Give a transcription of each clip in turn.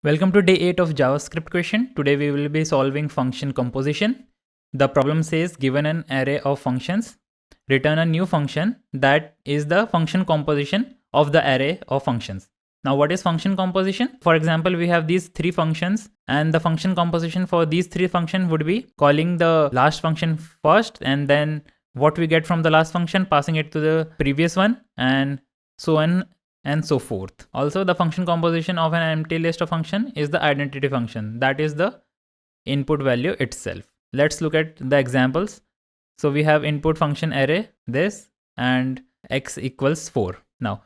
Welcome to day 8 of JavaScript question. Today we will be solving function composition. The problem says given an array of functions, return a new function that is the function composition of the array of functions. Now what is function composition? For example, we have these three functions and the function composition for these three functions would be calling the last function first and then what we get from the last function, passing it to the previous one and so on and so forth. Also, the function composition of an empty list of function is the identity function, that is the input value itself. Let's look at the examples. So we have input function array, this, and x equals 4. Now,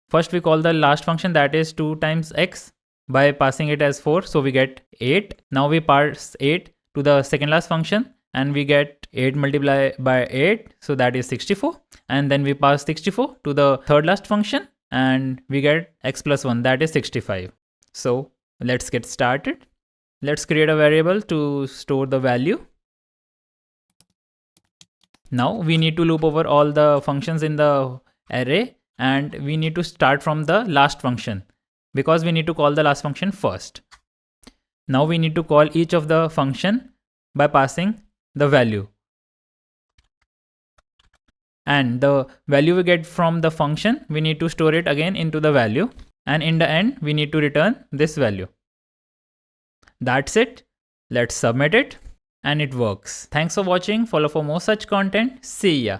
first we call the last function, that is 2 times x, by passing it as 4, so we get 8. Now we pass 8 to the second last function and we get 8 multiplied by 8, so that is 64. And then we pass 64 to the third last function and we get x plus 1, that is 65. So let's get started. Let's create a variable to store the value. Now we need to loop over all the functions in the array and we need to start from the last function because we need to call the last function first. Now we need to call each of the function by passing the value. And the value we get from the function, we need to store it again into the value. And in the end, we need to return this value. That's it. Let's submit it. And it works. Thanks for watching. Follow for more such content. See ya.